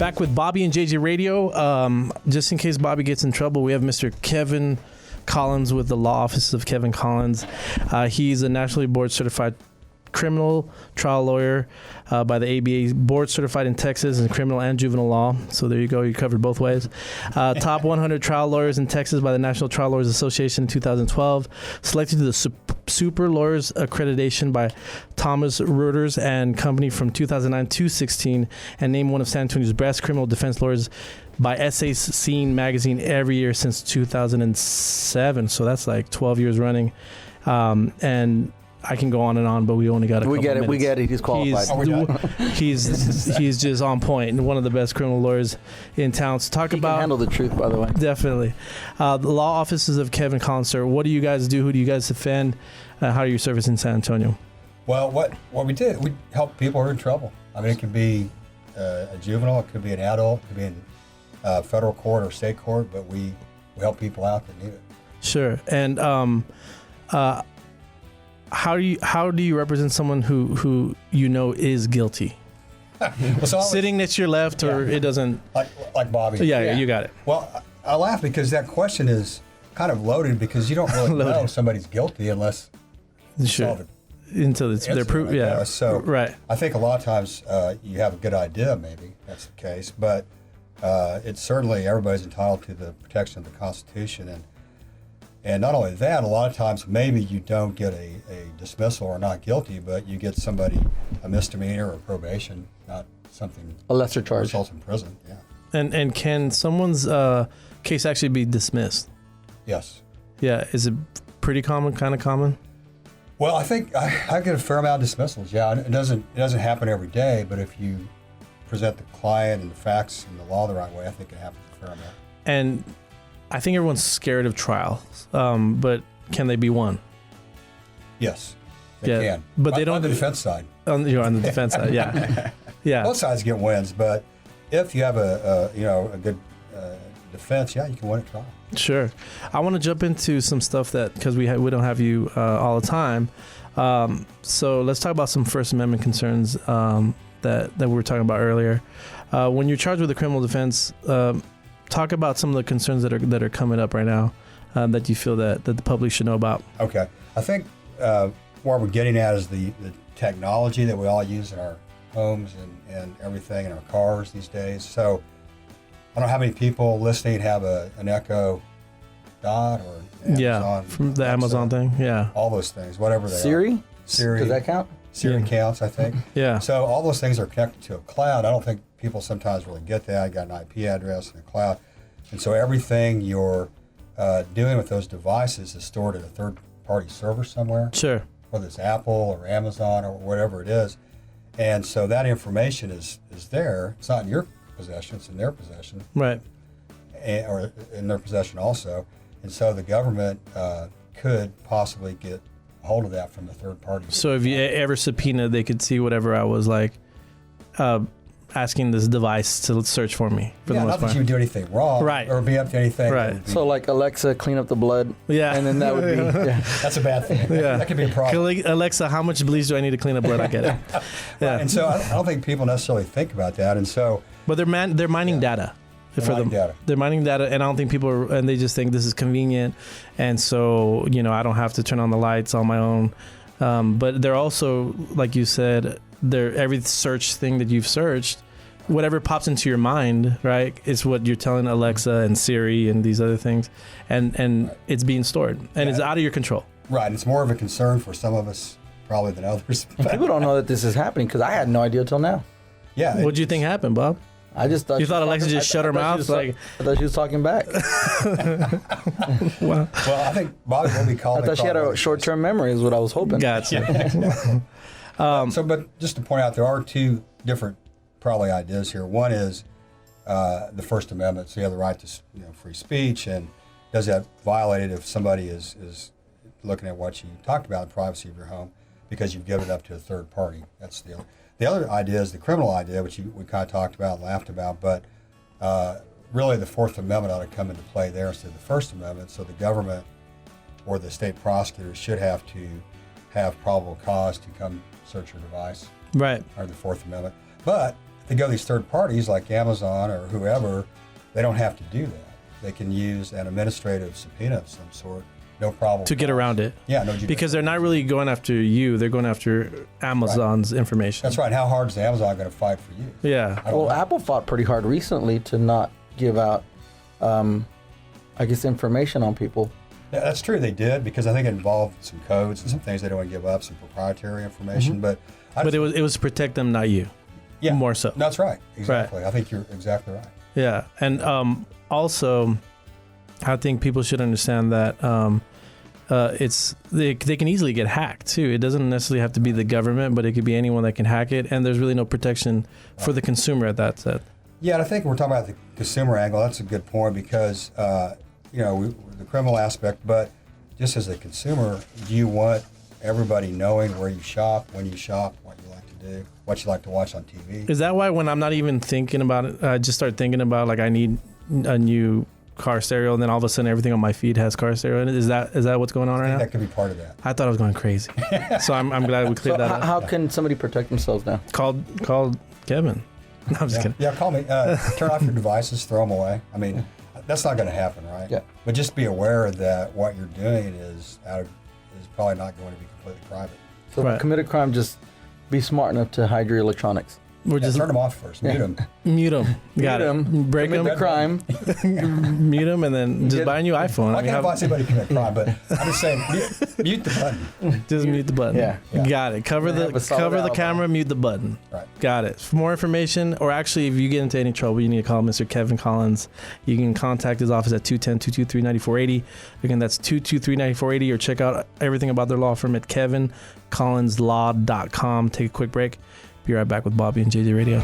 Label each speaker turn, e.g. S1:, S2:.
S1: Back with Bobby and JJ Radio. Just in case Bobby gets in trouble, we have Mr. Kevin Collins with the Law Office of Kevin Collins. He's a nationally board certified criminal trial lawyer by the ABA, board certified in Texas in criminal and juvenile law. So there you go. You covered both ways. Top 100 trial lawyers in Texas by the National Trial Lawyers Association in 2012. Selected to the Super Lawyers Accreditation by Thomas Reuters and Company from 2009 to 16, and named one of San Antonio's best criminal defense lawyers by Essays Scene magazine every year since 2007. So that's like 12 years running. And I can go on and on, but we only got a couple minutes.
S2: We get it. He's qualified.
S1: He's just on point and one of the best criminal lawyers in town. So
S2: he can handle the truth, by the way.
S1: Definitely. The law offices of Kevin Collins, sir. What do you guys do? Who do you guys defend? How do you service in San Antonio?
S3: Well, what we did, we help people who are in trouble. I mean, it could be a juvenile, it could be an adult, it could be in federal court or state court, but we help people out that need it.
S1: Sure. And how do you represent someone who you know is guilty? Sitting next to your left, or it doesn't
S3: like Bobby.
S1: Yeah, you got it.
S3: Well, I laugh because that question is kind of loaded because you don't really know somebody's guilty unless you solve it.
S1: Until they're proof.
S3: Right.
S1: Yeah.
S3: So
S1: right.
S3: I think a lot of times you have a good idea, maybe that's the case, but it's certainly everybody's entitled to the protection of the Constitution, and not only that, a lot of times maybe you don't get a dismissal or not guilty, but you get somebody a misdemeanor or probation, not something
S2: a lesser charge,
S3: results in prison. Yeah.
S1: And can someone's case actually be dismissed?
S3: Yes.
S1: Yeah. Is it pretty common? Kind of common?
S3: Well, I think I get a fair amount of dismissals. Yeah, it doesn't happen every day, but if you present the client and the facts and the law the right way, I think it happens a fair amount.
S1: And I think everyone's scared of trials, but can they be won?
S3: Yes, they can.
S1: But they don't
S3: on the defense side.
S1: You're on the defense side, yeah, yeah.
S3: Both sides get wins, but if you have a good defense, yeah, you can win a trial.
S1: Sure. I want to jump into some stuff that because we don't have you all the time. So let's talk about some First Amendment concerns that we were talking about earlier. When you're charged with a criminal defense, talk about some of the concerns that are coming up right now that you feel that the public should know about.
S3: Okay. I think what we're getting at is the technology that we all use in our homes and everything in our cars these days. So I don't know how many people listening have an Echo Dot or Amazon.
S1: From the Amazon thing. Yeah.
S3: All those things, whatever they
S2: are.
S3: Siri.
S2: Does that count?
S3: Siri counts, I think.
S1: Yeah.
S3: So all those things are connected to a cloud. I don't think people sometimes really get that. You got an IP address and a cloud. And so everything you're doing with those devices is stored at a third-party server somewhere.
S1: Sure.
S3: Whether it's Apple or Amazon or whatever it is. And so that information is there. It's not in your possession. It's in their possession.
S1: Right.
S3: Or in their possession also. And so the government could possibly get a hold of that from the third party.
S1: So if you ever subpoena, they could see whatever I was like asking this device to search for me. For the most
S3: not
S1: part.
S3: that you would do anything wrong.
S1: Right.
S3: Or be up to anything.
S1: Right.
S2: So like Alexa, clean up the blood.
S1: Yeah.
S2: And then that would be. Yeah.
S3: That's a bad thing.
S1: Yeah.
S3: That could be a problem.
S1: Alexa, how much bleach do I need to clean up blood? I get it. Yeah.
S3: And so I don't think people necessarily think about that. And so.
S1: But they're mining data. They're mining data, and I don't think people and they just think this is convenient, and so I don't have to turn on the lights on my own. But they're also, like you said, every search thing that you've searched, whatever pops into your mind, right, is what you're telling Alexa and Siri and these other things, and it's being stored, and it's out of your control.
S3: Right, it's more of a concern for some of us probably than others.
S2: People don't know that this is happening because I had no idea till now.
S3: Yeah.
S1: What do you think happened, Bob?
S2: I just thought
S1: you thought Alexa just shut her mouth.
S2: I thought she was talking back.
S1: Wow.
S3: Well, I think Bobby will be calling.
S2: I thought she had a short-term memory, is what I was hoping.
S1: Gotcha.
S3: But just to point out, there are two different probably ideas here. One is the First Amendment, so you have the right to free speech, and does that violate it if somebody is looking at what you talked about, the privacy of your home, because you've given it up to a third party? That's the other. The other idea is the criminal idea, which we kind of talked about and laughed about, but really the Fourth Amendment ought to come into play there instead of the First Amendment, so the government or the state prosecutors should have to have probable cause to come search your device.
S1: Right.
S3: Or the Fourth Amendment. But if they go to these third parties like Amazon or whoever, they don't have to do that. They can use an administrative subpoena of some sort, no problem.
S1: To get around it.
S3: Yeah, no.
S1: Because they're not really going after you; they're going after Amazon's information.
S3: That's right. How hard is Amazon going to fight for you?
S1: Yeah.
S3: I don't
S2: Well,
S3: know.
S2: Apple fought pretty hard recently to not give out, I guess, information on people.
S3: Yeah, that's true. They did because I think it involved some codes and some things they don't want to give up, some proprietary information. But
S1: But it was to protect them, not you.
S3: yeah,
S1: more so.
S3: That's right. Exactly. I think you're exactly right.
S1: Yeah, and also, I think people should understand that it's they can easily get hacked too. It doesn't necessarily have to be the government, but it could be anyone that can hack it, and there's really no protection for the consumer at that set.
S3: Yeah, and I think we're talking about the consumer angle. That's a good point because the criminal aspect, but just as a consumer, do you want everybody knowing where you shop, when you shop, what you like to do, what you like to watch on TV?
S1: Is that why when I'm not even thinking about it, I just start thinking about like I need a new car stereo, and then all of a sudden everything on my feed has car stereo in it? Is that what's going on
S3: I
S1: right
S3: think
S1: now?
S3: that could be part of that.
S1: I thought I was going crazy, so I'm glad we cleared
S2: So
S1: that up.
S2: how can somebody protect themselves now?
S1: Called Kevin. No, I'm just kidding.
S3: Yeah, call me. Turn off your devices, throw them away. I mean, that's not going to happen, right?
S2: Yeah.
S3: But just be aware that what you're doing is probably not going to be completely private.
S2: So
S1: Right.
S2: to commit a crime, just be smart enough to hide your electronics.
S1: We're
S3: Yeah,
S1: just
S3: turn them off first. Mute them.
S1: mute them. Got
S2: Mute
S1: it.
S2: 'em,
S1: Break
S2: commit
S1: them.
S2: the crime.
S1: Mute them, and then just
S2: Get-
S1: buy a new iPhone.
S3: Well, I
S1: I mean,
S3: can't advise anybody to commit crime, but I'm just saying, mute the button.
S1: just mute the button.
S2: Yeah.
S1: Got it. Cover
S2: Have a
S1: the
S2: solid
S1: cover the
S2: alibi.
S1: camera. Mute the button.
S3: Right.
S1: Got it. For more information, or actually, if you get into any trouble, you need to call Mr. Kevin Collins. You can contact his office at 210-223-9480. Again, that's 223-9480, or check out everything about their law firm at kevincollinslaw.com. Take a quick break. Be right back with Bobby and JJ Radio.